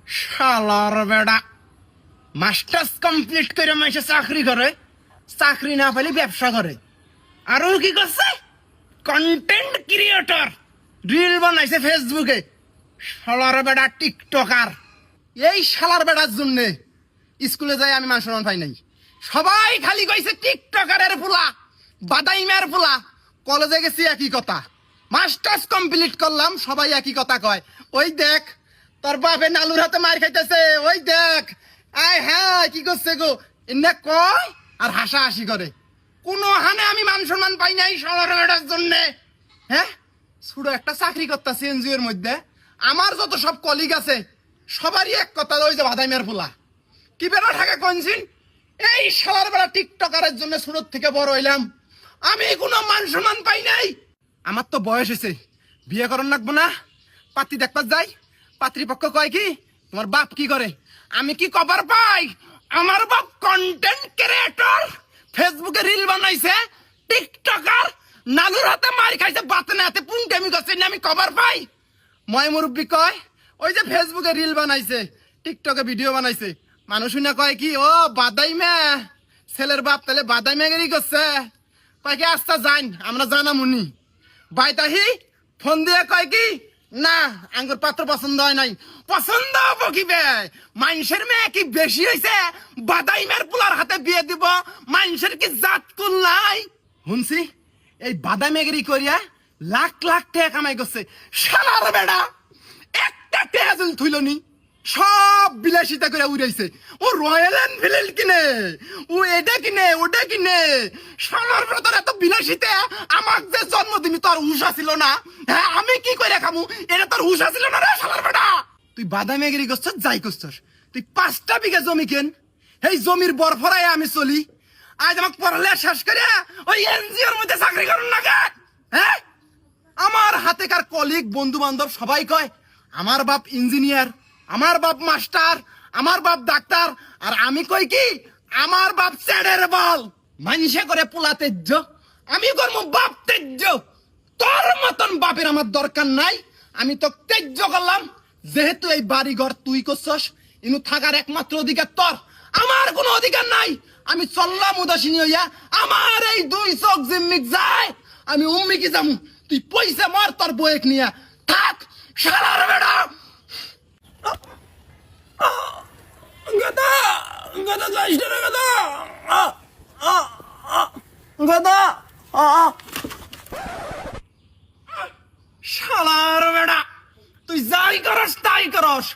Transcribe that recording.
শালার বেড়া masters complete করে মাসে চাকরি করে, চাকরি না পেলে ব্যবসা করে। আরো কি করছে? কন্টেন্ট ক্রিয়েটর, রিল বানাইছে ফেসবুকে। শালার বেড়া টিকটকার। এই শালার বেড়ার জন্য স্কুলে যাই আমি মান সম্মান পাই নাই। সবাই খালি কইছে টিকটকারের পোলা, বাদাইমের পোলা। কলেজে গেছি একই কথা, মাস্টার্স কমপ্লিট করলাম সবাই একই কথা কয়। ওই দেখ তোর বাপে নালুর হাতে মার খাইতেছে, ওই দেখ। আয় হ্যাঁ কি করছে গো এনে কয় আর হাসাহাসি করে। কোনো হানে আমি মান সম্মান পাই নাই শালার বেড়ার জন্য। হ্যাঁ, ছোট একটা চাকরি করতেছি এনজিও এর মধ্যে। আমার যত সব কলিগ আছে সবারই এক কথা, ওই যে বাদাইমের পোলা। কি বেড়া থাকে কনছিন? এই শালার বেড়া টিকটকারের জন্য ছোট থেকে বড় হইলাম, আমি কোনো মান সম্মান পাই নাই। আমার তো বয়স হয়েছে, বিয়ে করার লাগবো না। পাত্রী দেখবার যাই, পাত্রীপক্ষ কয় কি তোমার বাপ কি করে? আমি কি খবর পাই? আমার বাপ কন্টেন্ট ক্রিয়েটর, ফেসবুকে রিল বানাইছে, টিকটকার, নালুর হাতে মার খাইছে, বাতনে হাতে পুংটামি করছে, আমি খবর পাই। ময় মুরব্বী কয় ওই যে ফেসবুকে রিল বানাইছে, টিকটকে ভিডিও বানাইছে। মানুষ না কয় কি ও বাদাইমে, ছেলের বাপ তাহলে বাদাইমেগেরি করছে। কয় কি আস্তা যাইন আমরা জানামুনি। বাইতাহি ফোন দিয়ে কয় কি না আঙ্গুর পাত্র পছন্দ হয় নাই। পছন্দ হবো কি বে? মানুষের মেয়ে কি বেশি হয়েছে বাদাইমের পোলার হাতে বিয়ে দিব? মানুষের কি জাত কুল নাই? শুনছি এই বাদাইমেগেরি করিয়া লাখ লাখ টাকা কামাই করছে। শালার বেড়া একটা টাকা যদি থুইলনি, সব বিলাসিতা করে উড়াইছে। ও রয়্যাল এনফিল্ড কিনে, ও এটা কিনে, ওটা কিনে। শালার বেড়া তোর এত বিলাসিতা, আমার যে জন্মদিন তোর হুশা ছিল না? হ্যাঁ, আমি কি করে খামু এটা তোর হুশা ছিল না রে শালার বেড়া? তুই বাদামেগিরি করছস, যাই করছস। তুই 5টা বিঘা জমি কেন, এই জমির বরফরায় আমি চলি। আজ আমাকে পড়ালে শেষ করে ওই এনজিওর মধ্যে চাকরি করুন না কে? হ্যাঁ, আমার হাতেকার কলিগ বন্ধু বান্ধব সবাই কয় আমার বাপ ইঞ্জিনিয়ার, আমার বাপ মাস্টার, আমার বাপ ডাক্তার। আর আমি কই কি আমার বাপ চ্যাডের বল। মানুষে করে পোলা তেজ্য, আমি করবো বাপ তেজ্য। তোর মতন বাপের আমার দরকার নাই। আমি তো তেজ্য করলাম, যেহেতু এই বাড়ি ঘর তুই করছস, ইনু থাকার একমাত্র অধিকার তোর, আমার কোনো অধিকার নাই। আমি চললাম উদাসীনী হইয়া, আমার এই 2 চোখ জিম্মিক যায়, আমি উম্মি কি যামু। তুই পয়সা মার তোর বয়েক নিয়া থাক শালার বেড়া। গাদা গাদা যাইস না গাদা, গাদা শালার বেড়া। তুই যাই করস তাই করস।